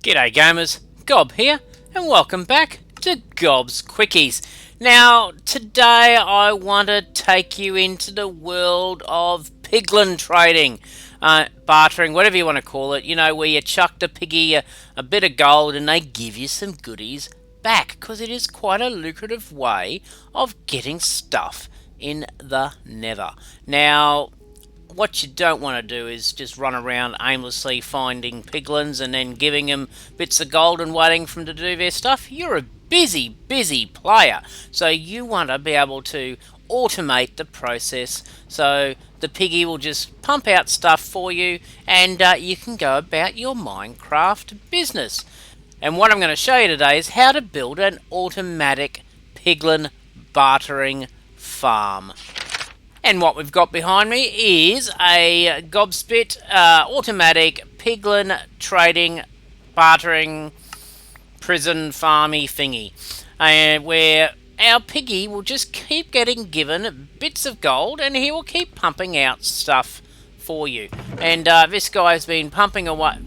G'day gamers, Gob here, and welcome back to Gob's Quickies. Now, today I want to take you into the world of piglin trading, bartering, whatever you want to call it. You know, where you chuck the piggy a bit of gold and they give you some goodies back, because it is quite a lucrative way of getting stuff in the nether. Now, what you don't want to do is just run around aimlessly finding piglins and then giving them bits of gold and waiting for them to do their stuff. You're a busy player, so you want to be able to automate the process so the piggy will just pump out stuff for you and you can go about your Minecraft business. And what I'm going to show you today is how to build an automatic piglin bartering farm. And what we've got behind me is a Gobspitt automatic piglin trading, bartering, prison farmy thingy. Where our piggy will just keep getting given bits of gold and he will keep pumping out stuff for you. And this guy's been pumping away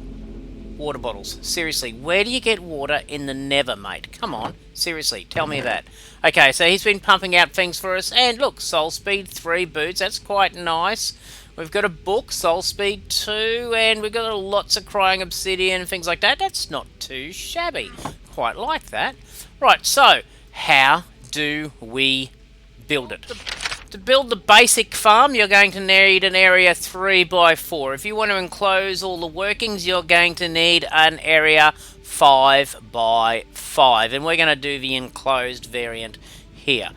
water bottles. Seriously, where do you get water in the nether, mate? Come on, seriously, tell me that. Okay, so he's been pumping out things for us, and look, Soul Speed 3 boots, that's quite nice. We've got a book, Soul Speed 2, and we've got lots of crying obsidian, things like that. That's not too shabby. Quite like that. Right, so, how do we build it? To build the basic farm, you're going to need an area 3x4. If you want to enclose all the workings, you're going to need an area 5x5. And we're going to do the enclosed variant here.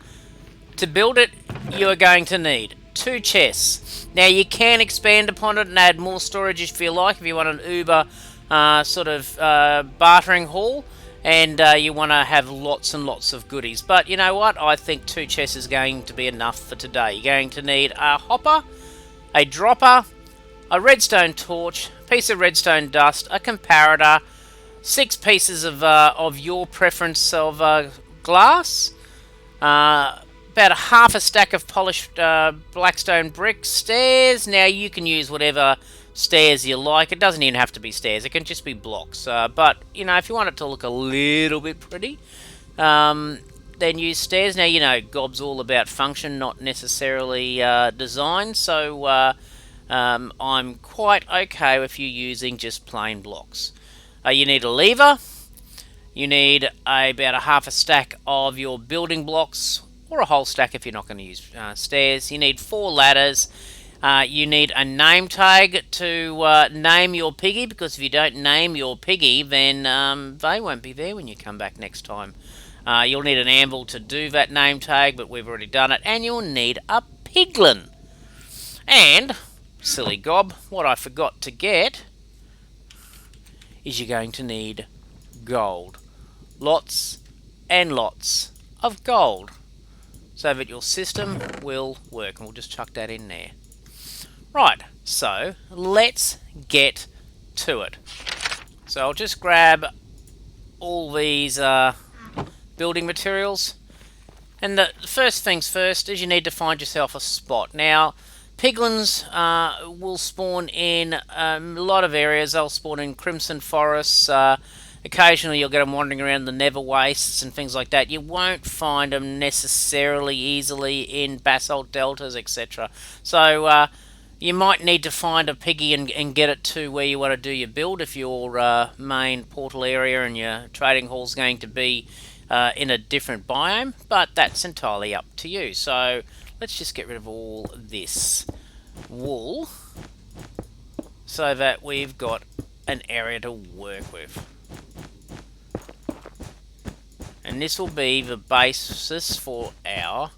To build it, you're going to need 2 chests. Now, you can expand upon it and add more storage if you like, if you want an Uber bartering hall. And you want to have lots and lots of goodies. But you know what? I think 2 chests is going to be enough for today. You're going to need a hopper, a dropper, a redstone torch, a piece of redstone dust, a comparator, 6 pieces of your preference of glass, about a half a stack of polished blackstone brick, stairs. Now you can use whatever stairs you like. It doesn't even have to be stairs, it can just be blocks, but you know, if you want it to look a little bit pretty, then use stairs. Now, you know, Gob's all about function, not necessarily design, so I'm quite okay with you using just plain blocks. You need a lever, you need about a half a stack of your building blocks, or a whole stack if you're not going to use stairs. You need 4 ladders. You need a name tag to name your piggy, because if you don't name your piggy, then they won't be there when you come back next time. You'll need an anvil to do that name tag, but we've already done it. And you'll need a piglin. And, silly Gob, what I forgot to get is you're going to need gold. Lots and lots of gold, so that your system will work. And we'll just chuck that in there. Right, so let's get to it. So I'll just grab all these building materials. And the first things first is you need to find yourself a spot. Now, piglins will spawn in a lot of areas. They'll spawn in crimson forests. Occasionally you'll get them wandering around the nether wastes and things like that. You won't find them necessarily easily in basalt deltas, etc. So, you might need to find a piggy and get it to where you want to do your build if your main portal area and your trading hall is going to be in a different biome, but that's entirely up to you. So let's just get rid of all this wool so that we've got an area to work with. And this will be the basis for our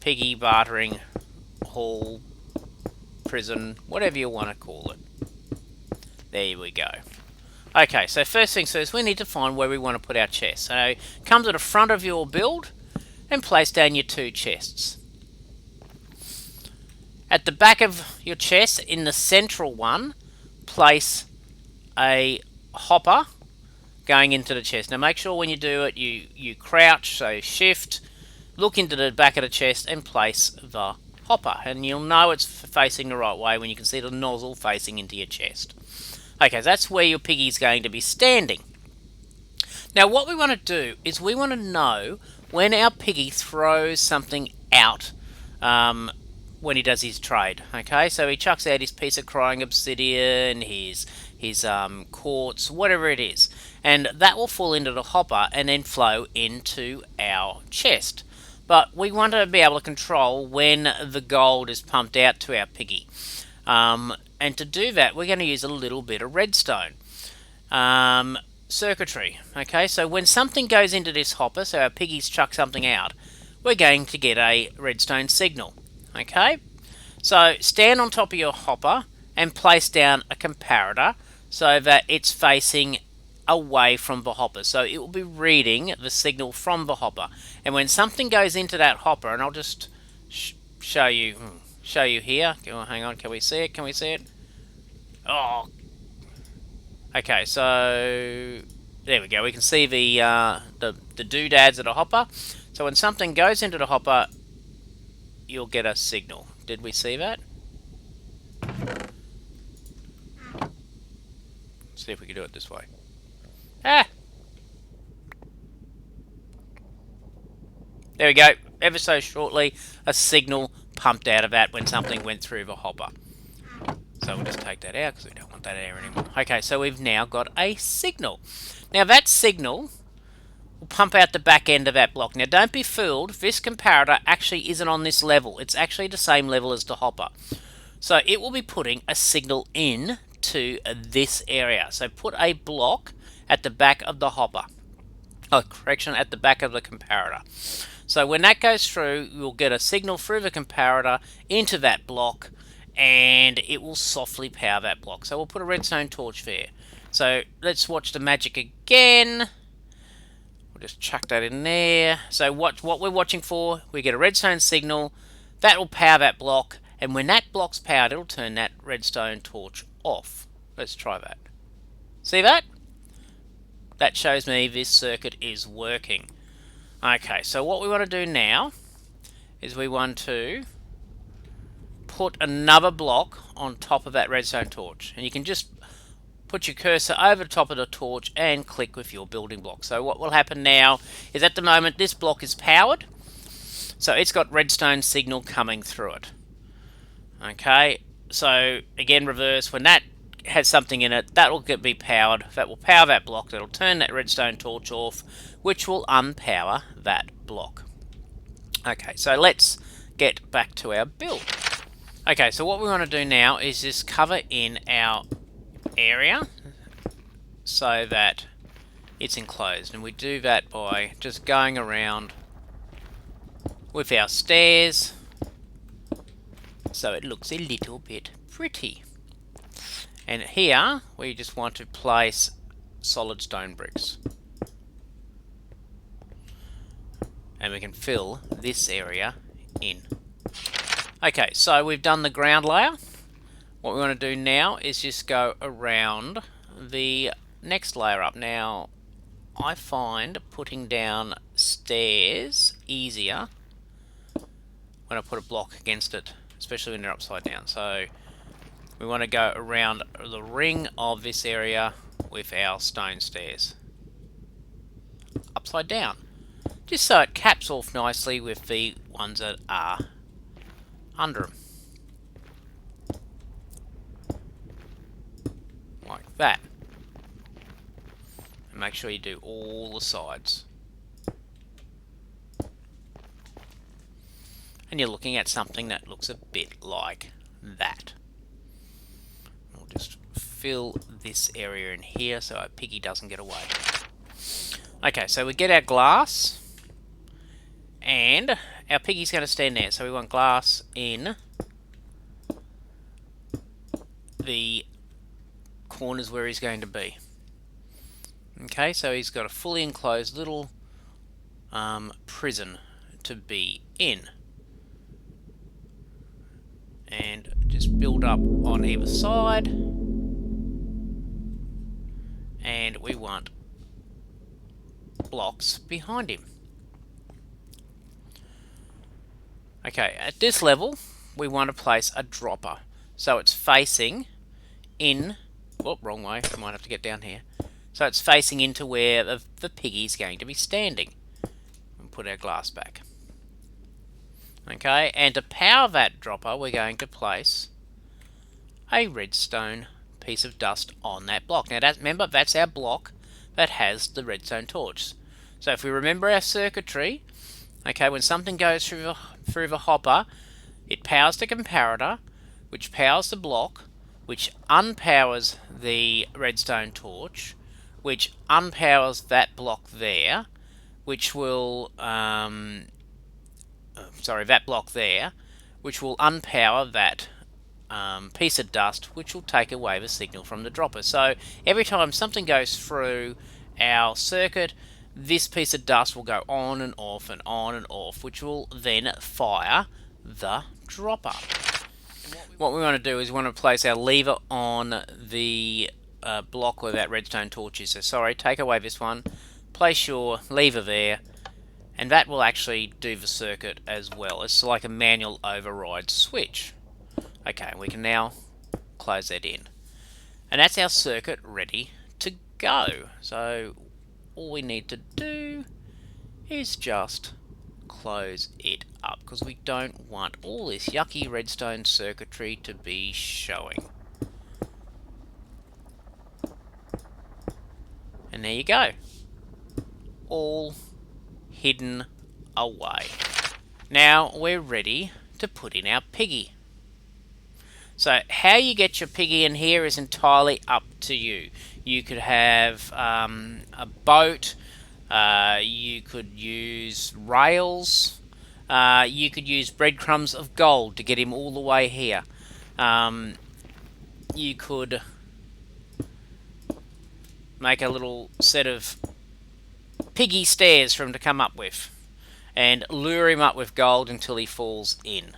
piggy bartering hall, prison, whatever you want to call it. There we go. Okay, so first things first, we need to find where we want to put our chests. So come to the front of your build and place down your 2 chests. At the back of your chest, in the central one, place a hopper going into the chest. Now make sure when you do it, you crouch, so shift, look into the back of the chest and place the hopper, and you'll know it's facing the right way when you can see the nozzle facing into your chest. Okay, so that's where your piggy's going to be standing. Now what we want to do is we want to know when our piggy throws something out when he does his trade. Okay, so he chucks out his piece of crying obsidian, his quartz, whatever it is, and that will fall into the hopper and then flow into our chest. But we want to be able to control when the gold is pumped out to our piggy. And to do that, we're going to use a little bit of redstone circuitry. Okay, so when something goes into this hopper, so our piggies chuck something out, we're going to get a redstone signal. Okay, so stand on top of your hopper and place down a comparator so that it's facing away from the hopper. So it will be reading the signal from the hopper. And when something goes into that hopper, and I'll just show you here. Oh, hang on, can we see it? Can we see it? Oh, okay. So there we go. We can see the doodads of the hopper. So when something goes into the hopper, you'll get a signal. Did we see that? Let's see if we can do it this way. Ah! There we go. Ever so shortly, a signal pumped out of that when something went through the hopper. So we'll just take that out because we don't want that there anymore. Okay, so we've now got a signal. Now that signal will pump out the back end of that block. Now don't be fooled, this comparator actually isn't on this level. It's actually the same level as the hopper. So it will be putting a signal in to this area. So put a block at the back of the hopper. Oh, correction, at the back of the comparator. So when that goes through, you'll get a signal through the comparator into that block, and it will softly power that block. So we'll put a redstone torch there. So let's watch the magic again. We'll just chuck that in there. So what we're watching for, we get a redstone signal. That will power that block, and when that block's powered, it'll turn that redstone torch off. Let's try that. See that? That shows me this circuit is working. Okay, so what we want to do now is we want to put another block on top of that redstone torch. And you can just put your cursor over the top of the torch and click with your building block. So what will happen now is at the moment this block is powered. So it's got redstone signal coming through it. Okay, so again reverse, when that has something in it, that will be powered. That will power that block. That'll turn that redstone torch off, which will unpower that block. Okay, so let's get back to our build. Okay, so what we want to do now is just cover in our area so that it's enclosed, and we do that by just going around with our stairs so it looks a little bit pretty. And here we just want to place solid stone bricks, and we can fill this area in. Okay, so we've done the ground layer. What we want to do now is just go around the next layer up. Now I find putting down stairs easier when I put a block against it, especially when they're upside down. So we want to go around the ring of this area with our stone stairs upside down, just so it caps off nicely with the ones that are under them, like that. And make sure you do all the sides. And you're looking at something that looks a bit like that. We'll just fill this area in here so our piggy doesn't get away. Okay, so we get our glass, and our piggy's going to stand there. So we want glass in the corners where he's going to be. Okay, so he's got a fully enclosed little prison to be in. And just build up on either side. And we want blocks behind him. Okay, at this level, we want to place a dropper. So it's facing in... Oh, wrong way. I might have to get down here. So it's facing into where the piggy's going to be standing. And put our glass back. Okay, and to power that dropper, we're going to place a redstone piece of dust on that block. Now, remember, that's our block that has the redstone torch. So if we remember our circuitry, okay, when something goes through the hopper, it powers the comparator, which powers the block, which unpowers the redstone torch, which unpowers that block there, which will that block there, which will unpower that piece of dust, which will take away the signal from the dropper. So every time something goes through our circuit, this piece of dust will go on and off and on and off, which will then fire the dropper. What we want to do is we want to place our lever on the block where that redstone torch is. So sorry, take away this one, place your lever there, and that will actually do the circuit as well. It's like a manual override switch. Okay, we can now close that in. And that's our circuit ready to go. So all we need to do is just close it up, because we don't want all this yucky redstone circuitry to be showing. And there you go. All hidden away. Now we're ready to put in our piggy. So how you get your piggy in here is entirely up to you. You could have a boat, you could use rails, you could use breadcrumbs of gold to get him all the way here. You could make a little set of piggy stairs for him to come up with, and lure him up with gold until he falls in.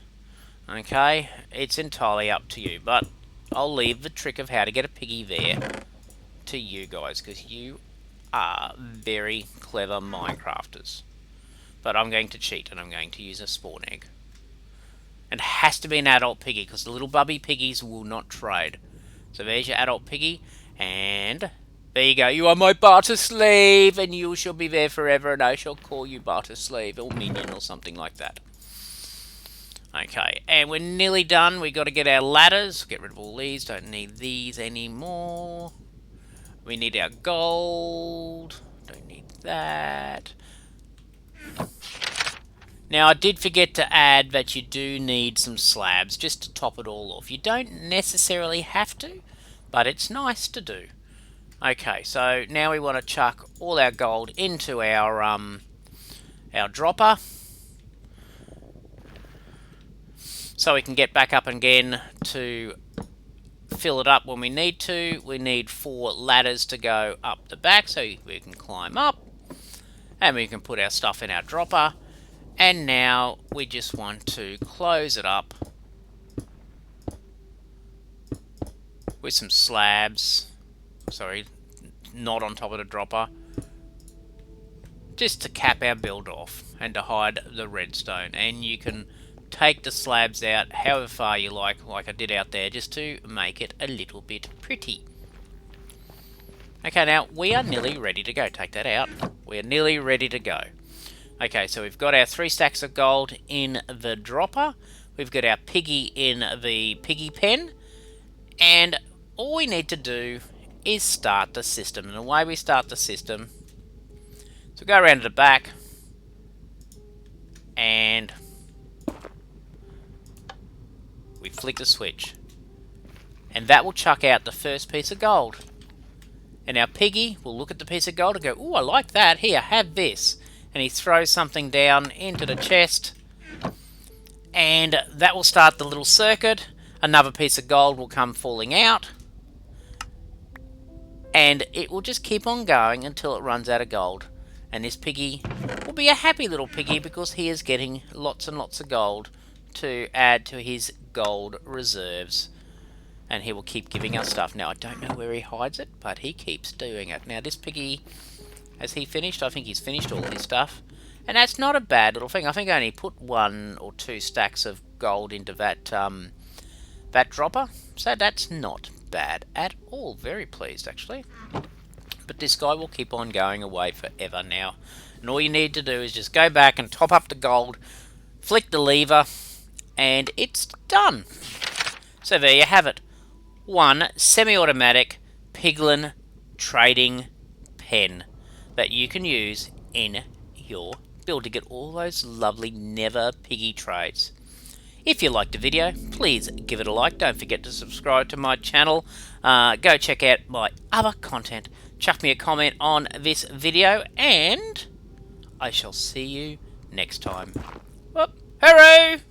Okay, it's entirely up to you, but I'll leave the trick of how to get a piggy there to you guys, because you are very clever Minecrafters. But I'm going to cheat, and I'm going to use a spawn egg. And it has to be an adult piggy, because the little bubby piggies will not trade. So there's your adult piggy, and there you go. You are my barter slave, and you shall be there forever, and I shall call you barter slave, or minion, or something like that. Okay, and we're nearly done. We've got to get our ladders. Get rid of all these. Don't need these anymore. We need our gold. Don't need that. Now, I did forget to add that you do need some slabs just to top it all off. You don't necessarily have to, but it's nice to do. Okay, so now we want to chuck all our gold into our dropper, so we can get back up again to fill it up when we need to. We need 4 ladders to go up the back so we can climb up, and we can put our stuff in our dropper. And now we just want to close it up with some slabs. Sorry, not on top of the dropper, just to cap our build off and to hide the redstone. And you can take the slabs out however far you like I did out there, just to make it a little bit pretty. Okay, now we are nearly ready to go. Take that out. We're nearly ready to go. Okay, so we've got our 3 stacks of gold in the dropper. We've got our piggy in the piggy pen. And all we need to do is start the system. And the way we start the system, so go around to the back, and we flick the switch, and that will chuck out the first piece of gold. And our piggy will look at the piece of gold and go, "Ooh, I like that. Here, have this." And he throws something down into the chest, and that will start the little circuit. Another piece of gold will come falling out, and it will just keep on going until it runs out of gold. And this piggy will be a happy little piggy, because he is getting lots and lots of gold to add to his gold reserves. And he will keep giving us stuff. Now, I don't know where he hides it, but he keeps doing it. Now, this piggy, has he finished? I think he's finished all his stuff. And that's not a bad little thing. I think I only put 1 or 2 stacks of gold into that dropper. So that's not bad at all. Very pleased, actually. but this guy will keep on going away forever now. And all you need to do is just go back and top up the gold, flick the lever, and it's done. So there you have it. One semi-automatic Piglin trading pen that you can use in your build to get all those lovely never piggy trades. If you liked the video, please give it a like. Don't forget to subscribe to my channel. Go check out my other content. Chuck me a comment on this video, and I shall see you next time. Well, hooray!